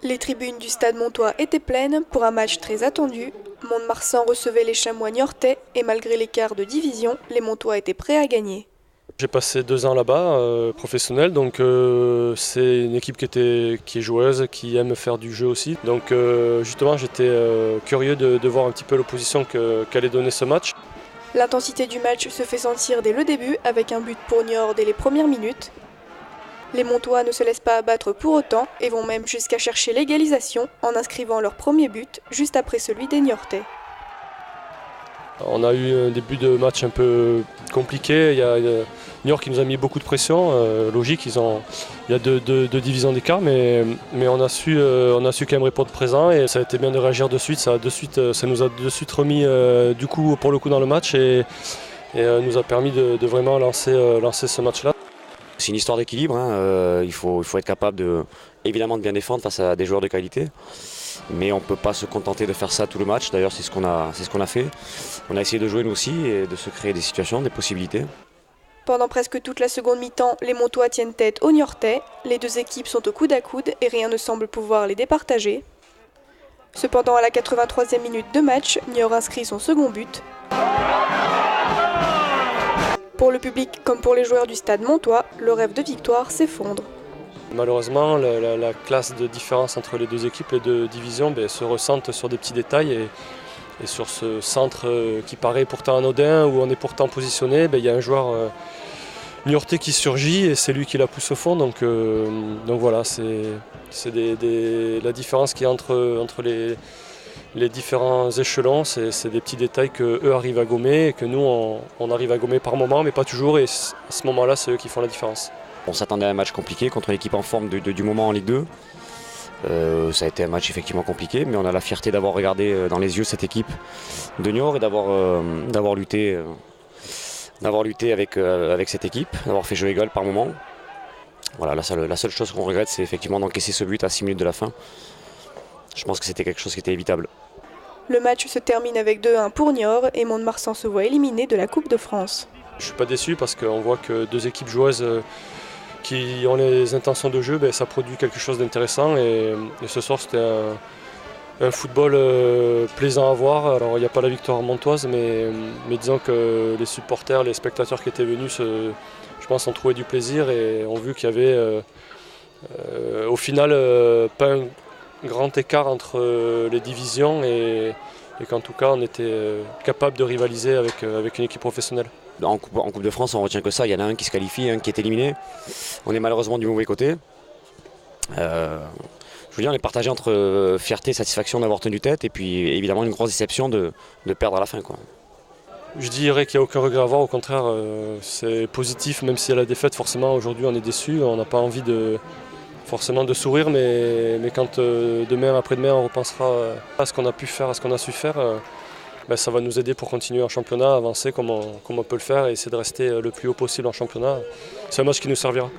Les tribunes du stade montois étaient pleines pour un match très attendu. Mont-de-Marsan recevait les Chamois niortais et malgré l'écart de division, les Montois étaient prêts à gagner. J'ai passé 2 ans là-bas, professionnel, donc c'est une équipe qui est joueuse, qui aime faire du jeu aussi. Donc justement j'étais curieux de voir un petit peu l'opposition qu'allait donner ce match. L'intensité du match se fait sentir dès le début avec un but pour Niort dès les premières minutes. Les Montois ne se laissent pas abattre pour autant et vont même jusqu'à chercher l'égalisation en inscrivant leur premier but juste après celui des Niortais. On a eu un début de match un peu compliqué. Il y a Niort qui nous a mis beaucoup de pression, logique, il y a deux divisions d'écart, mais on a su quand même répondre présent et ça a été bien de réagir de suite. Ça nous a de suite remis du coup pour le coup dans le match et nous a permis de vraiment lancer ce match-là. C'est une histoire d'équilibre, hein. Il faut être capable évidemment de bien défendre face à des joueurs de qualité. Mais on ne peut pas se contenter de faire ça tout le match. D'ailleurs, c'est ce qu'on a fait. On a essayé de jouer nous aussi et de se créer des situations, des possibilités. Pendant presque toute la seconde mi-temps, les Montois tiennent tête aux Niortais. Les deux équipes sont au coude à coude et rien ne semble pouvoir les départager. Cependant, à la 83e minute de match, Niort inscrit son second but. Pour le public comme pour les joueurs du stade montois, le rêve de victoire s'effondre. Malheureusement, la classe de différence entre les deux équipes, les deux divisions, se ressentent sur des petits détails et sur ce centre qui paraît pourtant anodin, où on est pourtant positionné, il y a un joueur niortais qui surgit et c'est lui qui la pousse au fond. Donc voilà, c'est la différence qui est entre les différents échelons, c'est des petits détails qu'eux arrivent à gommer et que nous on arrive à gommer par moment, mais pas toujours, et à ce moment-là, c'est eux qui font la différence. On s'attendait à un match compliqué contre l'équipe en forme du moment en Ligue 2. Ça a été un match effectivement compliqué, mais on a la fierté d'avoir regardé dans les yeux cette équipe de Niort et d'avoir lutté avec cette équipe, d'avoir fait jeu égal par moment. Voilà, la seule chose qu'on regrette, c'est effectivement d'encaisser ce but à 6 minutes de la fin. Je pense que c'était quelque chose qui était évitable. Le match se termine avec 2-1 pour Niort et Mont-de-Marsan se voit éliminé de la Coupe de France. Je ne suis pas déçu parce qu'on voit que deux équipes joueuses qui ont les intentions de jeu, ça produit quelque chose d'intéressant et ce soir c'était un football plaisant à voir. Alors il n'y a pas la victoire montoise, mais disons que les supporters, les spectateurs qui étaient venus, je pense, ont trouvé du plaisir et ont vu qu'il y avait au final pas un grand écart entre les divisions et qu'en tout cas on était capable de rivaliser avec une équipe professionnelle. En Coupe de France, on retient que ça. Il y en a un qui se qualifie, un qui est éliminé. On est malheureusement du mauvais côté. Je veux dire, on est partagé entre fierté et satisfaction d'avoir tenu tête et puis évidemment une grosse déception de perdre à la fin, quoi. Je dirais qu'il n'y a aucun regret à avoir, au contraire, c'est positif, même si à la défaite, forcément, aujourd'hui on est déçu, on n'a pas envie forcément de sourire, mais quand demain, après-demain, on repensera à ce qu'on a pu faire, à ce qu'on a su faire, ça va nous aider pour continuer en championnat, avancer comme on peut le faire et essayer de rester le plus haut possible en championnat. C'est un match qui nous servira.